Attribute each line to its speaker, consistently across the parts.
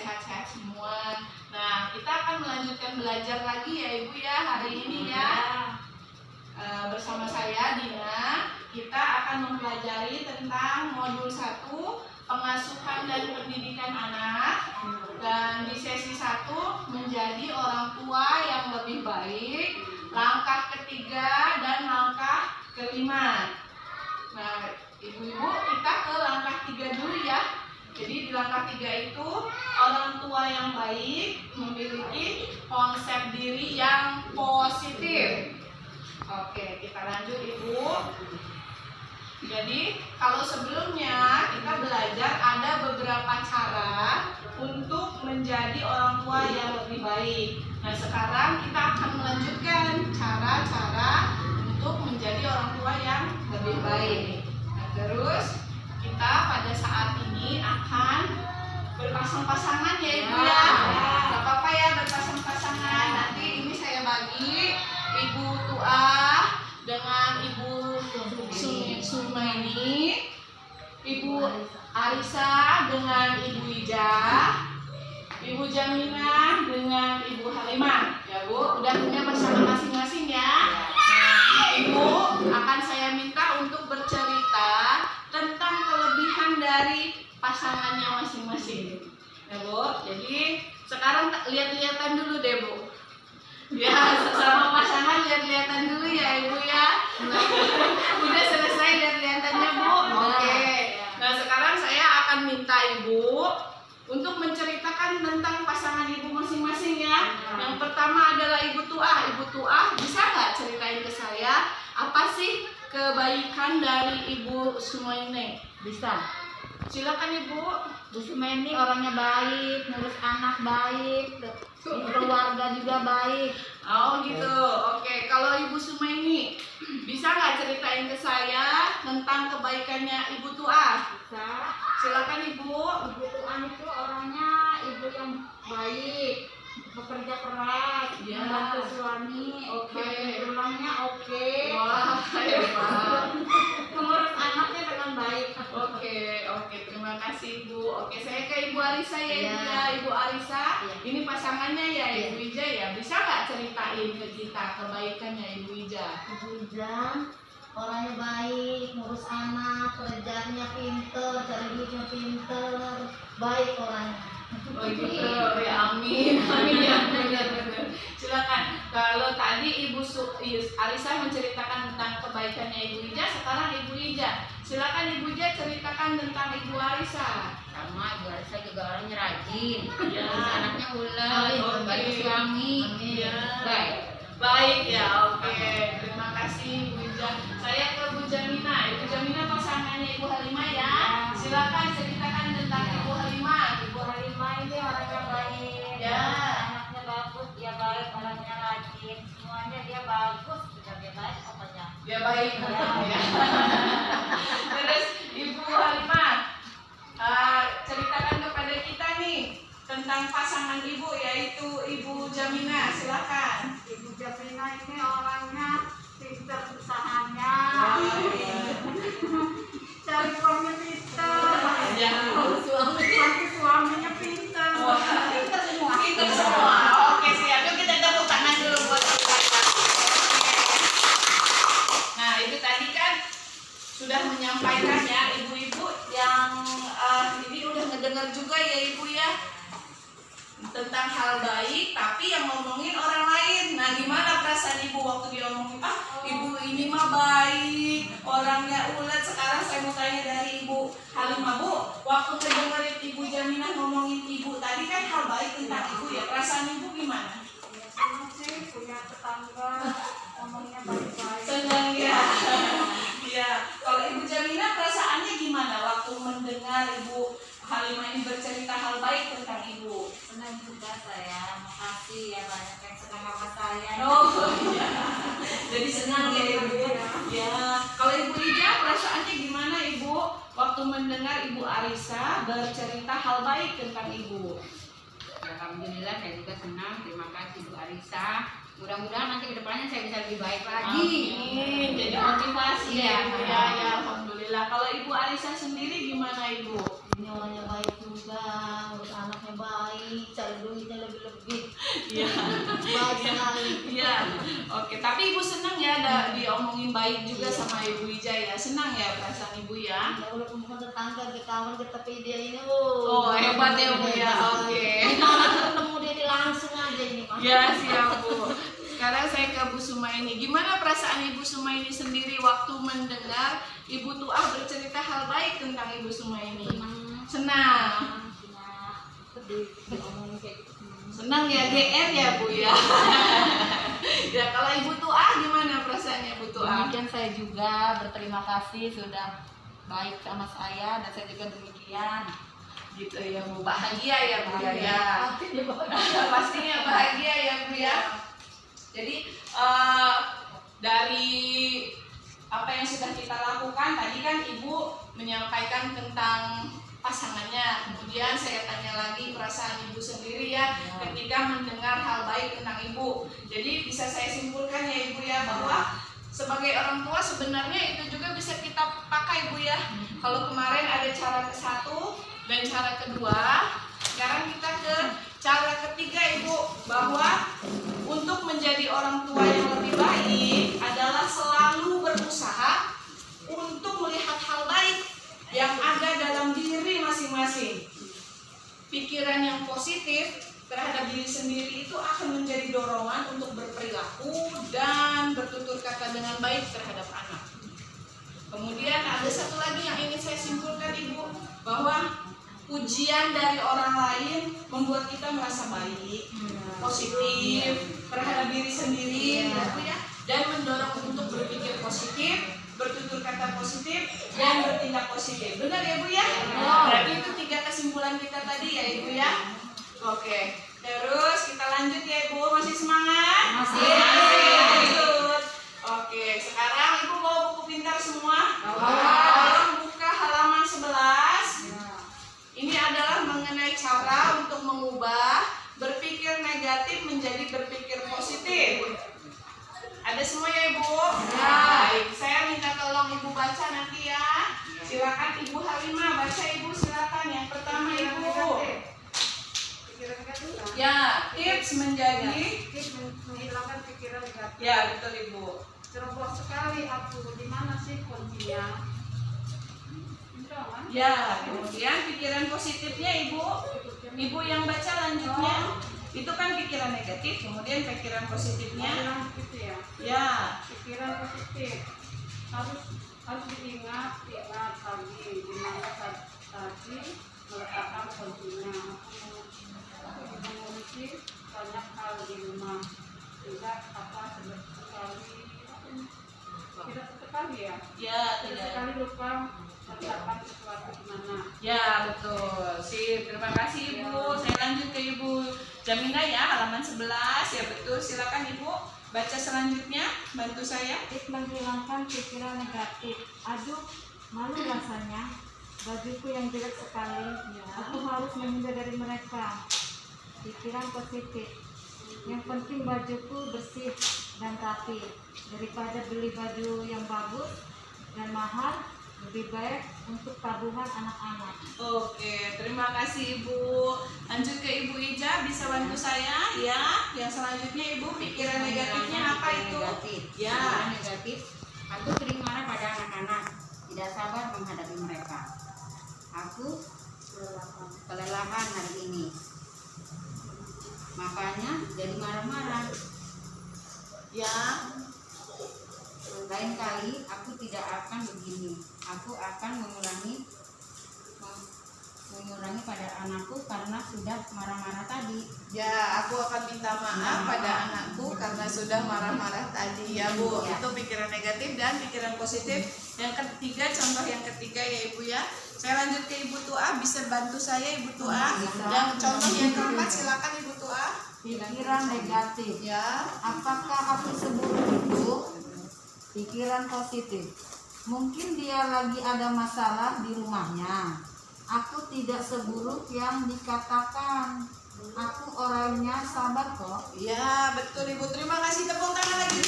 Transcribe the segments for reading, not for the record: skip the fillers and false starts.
Speaker 1: sehat-sehat semua. Nah, kita akan melanjutkan belajar lagi ya Ibu ya hari ini ya. Bersama saya Dina, kita akan mempelajari tentang modul 1 pengasuhan dan pendidikan anak. Dan di sesi 1 menjadi orang tua yang lebih baik, langkah ketiga dan langkah kelima. Nah, ibu-ibu kita ke langkah 3 dulu ya. Jadi di langkah 3 itu orang tua yang baik memiliki konsep diri yang positif. Oke, kita lanjut Ibu. Jadi kalau sebelumnya kita belajar ada beberapa cara untuk menjadi orang tua yang lebih baik. Nah, sekarang kita akan melanjutkan cara-cara untuk menjadi orang tua yang lebih baik. Nah, terus kita pada saat ini akan berpasang-pasangan ya Ibu ya. Gak apa-apa ya berpasang-pasangan. Nanti ini saya bagi Ibu Tuah dengan Ibu Sumaini, Ibu Arisa dengan Ibu Ijah, Ibu Jamina dengan Ibu Halimah. Ya Bu, udah punya pasangan masing-masing ya. Nah, Ibu akan saya minta untuk bercerita tentang kelebihan dari pasangannya masing-masing. Ya Bu, jadi sekarang lihat-lihatan dulu deh Bu. Ya, sama pasangan lihat-lihatan dulu ya Ibu ya. Udah selesai lihat-lihatannya Bu? Oke. Nah, sekarang saya akan minta Ibu untuk menceritakan tentang pasangan Ibu masing-masing ya. Yang pertama adalah Ibu Tuah. Ibu Tuah, bisa nggak ceritain ke saya apa sih kebaikan dari Ibu Sumaini?
Speaker 2: Bisa.
Speaker 1: Silakan Ibu.
Speaker 2: Bu Sumaini orangnya baik, ngurus anak baik, keluarga juga baik.
Speaker 1: Oh gitu. Oke. Kalau Ibu Sumaini, bisa nggak ceritain ke saya tentang kebaikannya Ibu Tuah?
Speaker 2: Bisa.
Speaker 1: Silakan Ibu.
Speaker 2: Ibu Tuan itu orangnya ibu yang baik, bekerja keras,
Speaker 1: Ya.
Speaker 2: membantu suami,
Speaker 1: Oke.
Speaker 2: pulangnya oke.
Speaker 1: Wah, hebat.
Speaker 2: Mengurus anaknya dengan baik.
Speaker 1: Oke, terima kasih Ibu. Oke, saya ke Ibu Arisa ya Ibu
Speaker 2: Ya.
Speaker 1: ya. Ibu Arisa,
Speaker 2: Ya.
Speaker 1: ini pasangannya ya
Speaker 2: Ya.
Speaker 1: Ibu Ija ya. Bisa nggak ceritain ke kita kebaikannya Ibu Ija?
Speaker 2: Ibu Ija orangnya baik, ngurus anak, kerjanya pinter, cari duitnya pinter, baik orangnya.
Speaker 1: Oh gitu, ya amin, amin ya benar. Silakan. Kalau tadi Ibu Arisa menceritakan tentang kebaikannya Ibu Ija, sekarang Ibu Ija. Silakan Ibu Ija ceritakan tentang Ibu Arisa.
Speaker 2: Sama Ibu Arisa juga orangnya rajin,
Speaker 1: Ya.
Speaker 2: ngurus anaknya ulet,
Speaker 1: Oke.
Speaker 2: membantu suami,
Speaker 1: Ya.
Speaker 2: baik.
Speaker 1: Baik ya, oke. Terima kasih Ibu Ija. Saya ke Bu Jamina. Ibu Jamina pasangannya Ibu Halimah ya. Silakan ceritakan tentang Ibu Halimah.
Speaker 2: Ibu Halimah ini orangnya baik,
Speaker 1: Ya.
Speaker 2: anaknya bagus, dia baik, orangnya rajin, semuanya dia bagus, sudah dia baik pokoknya.
Speaker 1: Ya baik ya. Terus Ibu Halimah, ceritakan kepada kita nih tentang pasangan Ibu yaitu Ibu Jamina. Silakan.
Speaker 2: Ibu Jamina ini orangnya pintar usahanya, cari uangnya pintar,
Speaker 1: Ya.
Speaker 2: suaminya pintar,
Speaker 1: Wah.
Speaker 2: pintar semua.
Speaker 1: Itu semua. Oke, siap. Yuk kita tepuk tangan dulu buat mereka. Nah, itu tadi kan sudah menyampaikan ya ibu-ibu yang ini udah ngedengar juga ya Ibu ya tentang hal baik, tapi yang ngomongin orang lain. Nah, gimana perasaan Ibu waktu dia ngomongin, Ibu ini mah baik, orangnya ulet. Sekarang saya mau tanya dari Ibu Halimah, Bu, waktu ngedengerin Ibu Jamina ngomongin Ibu tadi kan hal baik tentang Ibu ya, perasaan Ibu gimana?
Speaker 2: Ya, senang sih punya tetangga ngomongnya baik-baik.
Speaker 1: Senang ya. Ya, kalau Ibu Jamina perasaannya gimana waktu mendengar Ibu Halimah ini bercerita hal baik tentang Ibu?
Speaker 2: Senang juga saya, makasih ya banyak yang senang sama saya.
Speaker 1: Oh iya, jadi senang ya Ibu. Ya, kalau Ibu Ija perasaannya gimana Ibu waktu mendengar Ibu Arisa bercerita hal baik tentang Ibu?
Speaker 2: Alhamdulillah saya juga senang, terima kasih Bu Arisa. Mudah-mudahan nanti kedepannya saya bisa lebih baik lagi.
Speaker 1: Amin. Jadi motivasi ya Ibu ya. Ya Alhamdulillah. Kalau Ibu Arisa sendiri gimana Ibu?
Speaker 2: Ini orangnya baik juga, ngurus anaknya baik,
Speaker 1: Iya.
Speaker 2: Baik sekali.
Speaker 1: Iya. Oke, tapi Ibu senang ya diomongin baik juga sama Ibu Ija ya. Senang ya perasaan Ibu ya.
Speaker 2: Ya walaupun bukan tetangga, kita kawan, tapi dia ini
Speaker 1: Oh, hebat ya Bu ya. Oke.
Speaker 2: ketemu dia ini langsung aja ini Mas.
Speaker 1: Ya, siap Bu. Sekarang saya ke Bu Sumaini. Gimana perasaan Ibu Sumaini sendiri waktu mendengar Ibu Tuah bercerita hal baik tentang Ibu Sumaini? Senang.
Speaker 2: Sedih diomongin kayak gitu.
Speaker 1: Senang ya, GR ya Bu ya. Ya, kalau Ibu Tuah gimana perasaannya Bu Tuah?
Speaker 3: Demikian saya juga berterima kasih sudah baik sama saya dan saya juga demikian.
Speaker 1: Gitu ya Bu, bahagia ya Bu ya. Ya.
Speaker 2: Bahagia.
Speaker 1: Pastinya bahagia ya Bu ya. Jadi dari apa yang sudah kita lakukan tadi kan Ibu menyampaikan tentang pasangannya, kemudian saya tanya lagi perasaan Ibu sendiri ya ketika mendengar hal baik tentang Ibu. Jadi bisa saya simpulkan ya Ibu ya bahwa sebagai orang tua sebenarnya itu juga bisa kita pakai Bu ya. Kalau kemarin ada cara ke satu dan cara kedua, sekarang kita ke cara ketiga Ibu, bahwa untuk menjadi orang tua yang lebih baik adalah selalu berusaha untuk melihat hal baik yang ada dalam diri masing-masing. Pikiran yang positif terhadap diri sendiri itu akan menjadi dorongan untuk berperilaku dan bertutur kata dengan baik terhadap anak. Kemudian ada satu lagi yang ingin saya simpulkan Ibu, bahwa pujian dari orang lain membuat kita merasa baik, positif terhadap diri sendiri, ya, dan mendorong untuk berpikir positif, bertutur kata positif, dan bertindak positif. Benar ya Bu ya? Berarti itu 3 kesimpulan kita tadi ya Ibu ya. Oke, terus kita lanjut ya Ibu. Masih semangat?
Speaker 3: Masih.
Speaker 1: Lanjut. Oke, sekarang Ibu bawa buku pintar semua. Tolong buka halaman 11. Ini adalah mengenai cara untuk mengubah berpikir negatif menjadi berpikir positif. Ada semua ya Ibu? Baik, saya minta tolong Ibu baca nanti ya. Silakan Ibu Halimah baca Ibu, silakan. Yang pertama Ibu. Ya, tips menjadi.
Speaker 3: Tips menghilangkan pikiran negatif.
Speaker 1: Ya, betul Ibu.
Speaker 3: Ceroboh sekali aku, di mana sih kuncinya?
Speaker 1: Ya, kemudian pikiran positifnya Ibu. Ibu yang baca lanjutnya. Itu kan pikiran negatif, kemudian pikiran positifnya.
Speaker 3: Pikiran positif ya.
Speaker 1: Ya.
Speaker 3: Pikiran positif harus diingat tadi di mana tadi meletakkan kuncinya. Aku memiliki banyak hal di rumah, tidak sekali ya.
Speaker 1: Ya,
Speaker 3: Tidak
Speaker 1: tidak.
Speaker 3: sekali lupa meletakkan sesuatu di mana.
Speaker 1: Ya, betul. Sip, terima kasih Ibu. Saya lanjut ke Ibu Jamina ya, halaman 11. Ya, betul. Silakan Ibu baca selanjutnya, bantu saya.
Speaker 4: Tips menghilangkan pikiran negatif. Aduh, malu rasanya. Bajuku yang jelek sekali. Aku harus menghindar dari mereka. Pikiran positif. Yang penting bajuku bersih dan rapi. Daripada beli baju yang bagus dan mahal, lebih baik untuk tabungan anak-anak.
Speaker 1: Oke, terima kasih Ibu. Lanjut ke Ibu Ija, bisa bantu saya ya. Yang selanjutnya Ibu, pikiran negatifnya apa itu?
Speaker 5: Negatif.
Speaker 1: Ya.
Speaker 5: Pikiran negatif. Aku sering marah pada anak-anak, tidak sabar menghadapi mereka. Aku kelelahan hari ini, makanya jadi marah-marah.
Speaker 1: Ya.
Speaker 5: Lain kali aku tidak akan begini. Aku akan mengurangi pada anakku karena sudah marah-marah tadi.
Speaker 1: Ya, aku akan minta maaf pada anakku karena sudah marah-marah tadi ya Bu.
Speaker 5: Ya.
Speaker 1: Itu pikiran negatif dan pikiran positif. Yang ketiga, contoh yang ketiga ya Ibu ya. Saya lanjut ke Ibu Tuah, bisa bantu saya Ibu Tuah. Yang contoh yang keempat, silakan Ibu Tuah.
Speaker 4: Pikiran negatif.
Speaker 1: Ya.
Speaker 4: Apakah aku seburuk itu? Pikiran positif. Mungkin dia lagi ada masalah di rumahnya. Aku tidak seburuk yang dikatakan. Aku orangnya sabar kok.
Speaker 1: Ya, betul Ibu. Terima kasih, tepuk tangan lagi.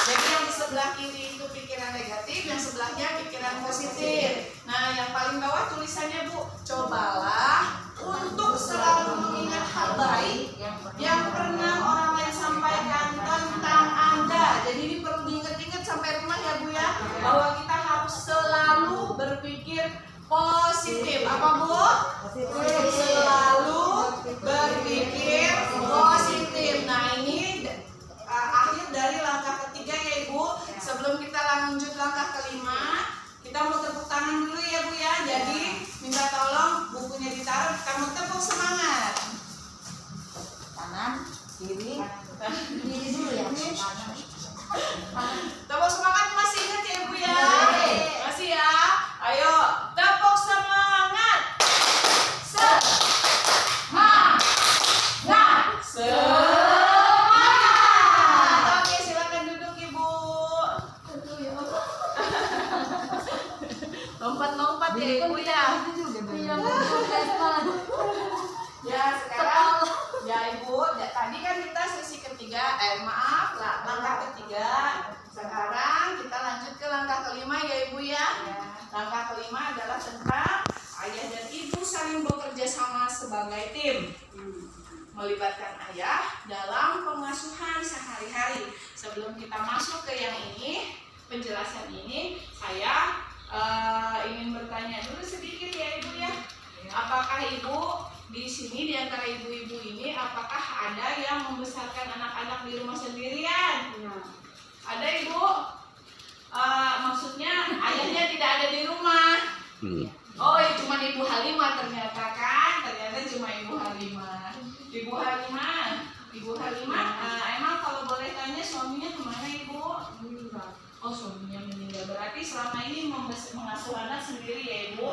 Speaker 1: Jadi yang di sebelah kiri itu pikiran negatif, yang sebelahnya pikiran positif. Nah, yang paling bawah tulisannya Bu, cobalah untuk selalu mengingat hal baik bahwa kita harus selalu berpikir positif. Apa Bu? Selalu berpikir positif. Nah ini akhir dari langkah ketiga ya Ibu. Sebelum kita lanjut langkah kelima, kita mau tepuk tangan dulu ya Bu ya. Jadi minta tolong bukunya ditaruh, kamu tepuk semangat.
Speaker 2: Kanan, kiri dulu ya.
Speaker 1: Tepuk semangat, masih ingat ya Bu ya? Masih ya? Ayo tepuk semangat. Semangat. Semangat. Oke, silakan duduk Ibu. Lompat-lompat ya Ibu ya. Ya sekarang ya Ibu, tadi kan kita sesi ketiga, langkah ketiga. Sekarang kita lanjut ke langkah kelima ya Ibu ya. Langkah kelima adalah tentang ayah dan ibu saling bekerja sama sebagai tim, melibatkan ayah dalam pengasuhan sehari-hari. Sebelum kita masuk ke yang ini, penjelasan ini, saya ingin bertanya dulu sedikit ya Ibu ya. Apakah Ibu di sini, di antara ibu-ibu ini, apakah ada yang membesarkan anak-anak di rumah sendirian? Ada Ibu? Maksudnya ayahnya tidak ada di rumah. Oh ya, cuma Ibu Halimah ternyata kan? Ternyata cuma Ibu Halimah. Ibu Halimah, emang kalau boleh tanya suaminya kemana Ibu? Oh, suaminya meninggal. Berarti selama ini mengasuh anak sendiri ya Ibu?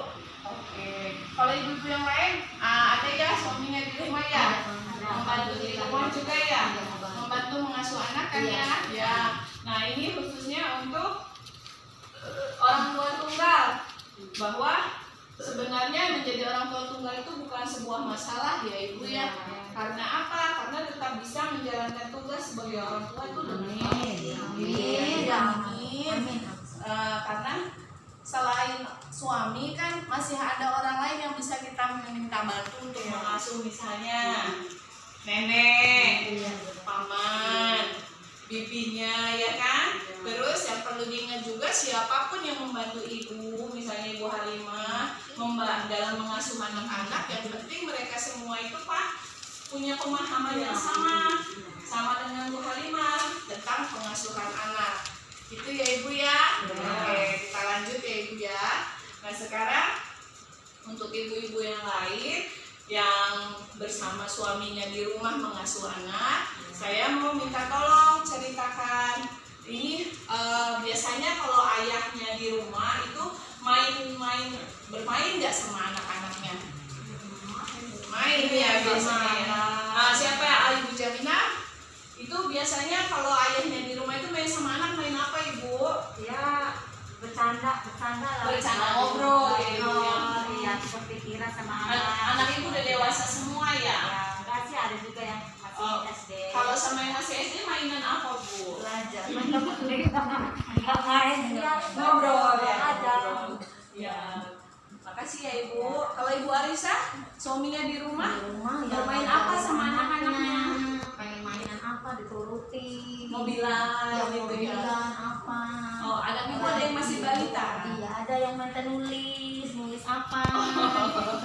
Speaker 1: Oke. Kalau ibu-ibu yang lain, ada ya suaminya di rumah ya? Membantu di rumah juga ya? Membantu mengasuh anak kan ya? Ya. Nah ini khususnya untuk orang tua tunggal, bahwa sebenarnya menjadi orang tua tunggal itu bukan sebuah masalah ya Ibu ya. Karena apa? Karena tetap bisa menjalankan tugas sebagai orang tua itu dengan amin. Karena selain suami kan masih ada orang lain yang bisa kita minta bantu untuk mengasuh, misalnya nenek, paman, bibinya ya kan. Terus yang perlu diingat juga, siapapun yang membantu ibu, misalnya Ibu Halimah dalam mengasuh anak-anak, yang penting mereka semua itu punya pemahaman yang sama dengan Bu Halimah tentang pengasuhan anak. Itu ya Ibu ya. Oke, kita lanjut ya Ibu ya. Nah sekarang untuk ibu-ibu yang lain yang bersama suaminya di rumah mengasuh anak, saya mau minta tolong ceritakan ini. Biasanya kalau ayahnya di rumah itu bermain nggak sama anak-anaknya? Main ya biasanya. Nah, siapa ya? Ibu Jamina? Itu biasanya kalau ayahnya di rumah itu main sama anak, main apa Ibu?
Speaker 4: Ya bercanda lah.
Speaker 1: Bercanda ngobrol ya Ibu ya.
Speaker 4: Iya, berpikiran sama
Speaker 1: Anak Ibu udah dewasa semua ya?
Speaker 4: Ya, enggak sih, ada juga yang masih SD.
Speaker 1: Kalau sama yang masih SD mainan apa Bu?
Speaker 4: Belajar. Enggak main,
Speaker 1: Ngobrol ya.
Speaker 4: Ngobrol.
Speaker 1: Ya. Makasih ya Ibu. Kalau Ibu Arisa, suaminya di rumah bermain apa sama anak-anaknya?
Speaker 2: Pengen mainan apa dituruti,
Speaker 1: Mobilan gitu ya.
Speaker 2: mobilan apa.
Speaker 1: Oh, anak Ibu ada yang masih balita?
Speaker 2: Iya, ada yang minta nulis apa.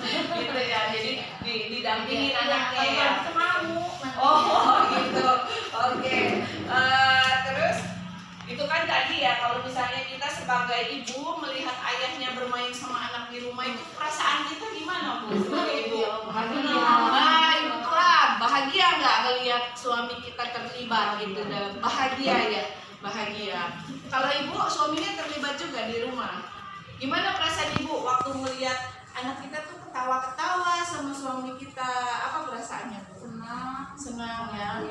Speaker 1: Gitu ya. Jadi didampingin anaknya ya.
Speaker 2: Kalau mau nanti.
Speaker 1: Oh gitu. Oke. Terus itu kan tadi ya, kalau misalnya kita sebagai ibu melihat ayahnya bermain sama anak di rumah, itu perasaan kita gimana Bu? Sebagai ibu? Ibu bahagia nggak ngelihat suami kita terlibat gitu? Dan bahagia ya, bahagia. Kalau ibu suaminya terlibat juga di rumah, gimana perasaan ibu waktu melihat anak kita tuh ketawa-ketawa sama suami kita? Apa perasaannya Bu? Senang ya.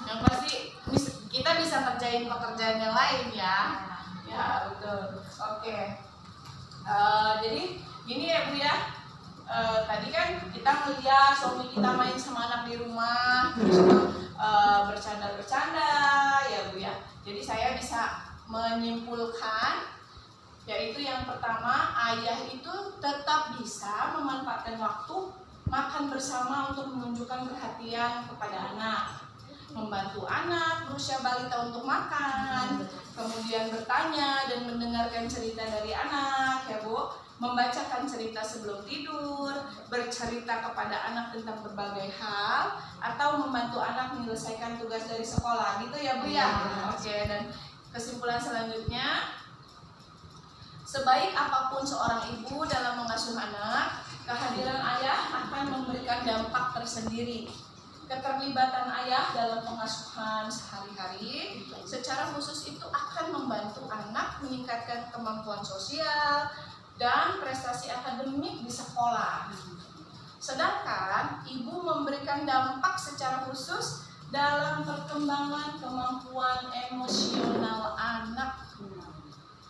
Speaker 1: Yang pasti kita bisa kerjain pekerjaan yang lain ya. Ya betul. Oke. Jadi gini ya Bu ya. Tadi kan kita melihat suami kita main sama anak di rumah, terus bercanda-bercanda ya Bu ya. Jadi saya bisa menyimpulkan, yaitu yang pertama, ayah itu tetap bisa memanfaatkan waktu makan bersama untuk menunjukkan perhatian kepada anak. membantu anak berusia balita untuk makan, kemudian bertanya dan mendengarkan cerita dari anak, ya Bu, membacakan cerita sebelum tidur, bercerita kepada anak tentang berbagai hal, atau membantu anak menyelesaikan tugas dari sekolah, gitu ya Bu ya. Oke, dan kesimpulan selanjutnya, sebaik apapun seorang ibu dalam mengasuh anak, kehadiran ayah akan memberikan dampak tersendiri. Keterlibatan ayah dalam pengasuhan sehari-hari secara khusus itu akan membantu anak meningkatkan kemampuan sosial dan prestasi akademik di sekolah. Sedangkan ibu memberikan dampak secara khusus dalam perkembangan kemampuan emosional anak.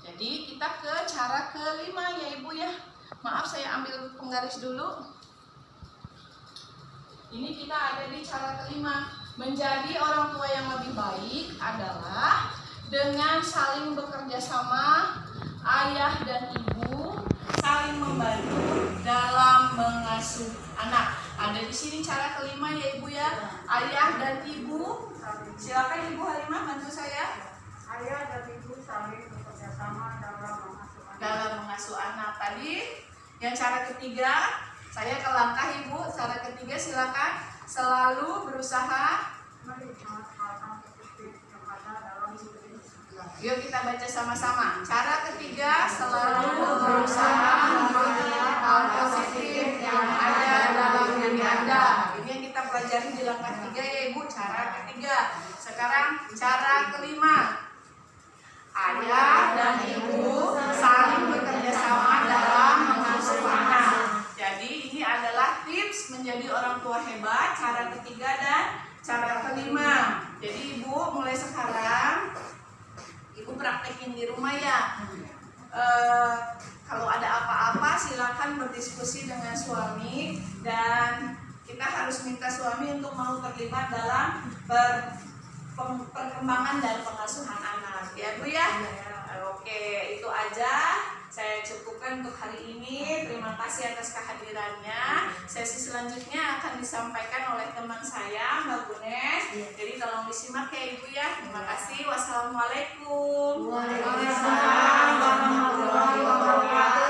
Speaker 1: Jadi kita ke cara kelima ya Ibu ya. Maaf saya ambil penggaris dulu. Ini kita ada di cara kelima. Menjadi orang tua yang lebih baik adalah dengan saling bekerja sama, ayah dan ibu saling membantu dalam mengasuh anak. Ada di sini cara kelima ya Ibu ya. Ayah dan ibu. Silakan Ibu Halimah bantu saya.
Speaker 5: Ayah dan ibu saling bekerja sama
Speaker 1: dalam mengasuh anak. Tadi yang cara ketiga, saya ke langkah Ibu. Cara ketiga silakan selalu berusaha
Speaker 5: melihat hal-hal positif yang ada dalam hidup ini.
Speaker 1: Yuk kita baca sama-sama. Cara ketiga, selalu berusaha melihat hal positif yang ada dalam diri Anda. Ini yang kita pelajari di langkah 3 ya Ibu. Cara ketiga. Sekarang cara kelima. Ayah dan ibu saling bekerja sama dalam mengasuh anak. Jadi ini adalah tips menjadi orang tua hebat. Cara ketiga dan cara kelima. Jadi Ibu mulai sekarang Ibu praktekin di rumah ya. Kalau ada apa-apa silakan berdiskusi dengan suami, dan kita harus minta suami untuk mau terlibat dalam perkembangan dan pengasuhan anak ya Bu ya. Oke, itu aja saya cukupkan untuk hari ini. Terima kasih atas kehadirannya. Sesi selanjutnya akan disampaikan oleh teman saya Mbak Gunes. Jadi tolong disimak ya Ibu ya. Terima kasih. Wassalamualaikum
Speaker 2: Waalaikumsalam warahmatullahi wabarakatuh.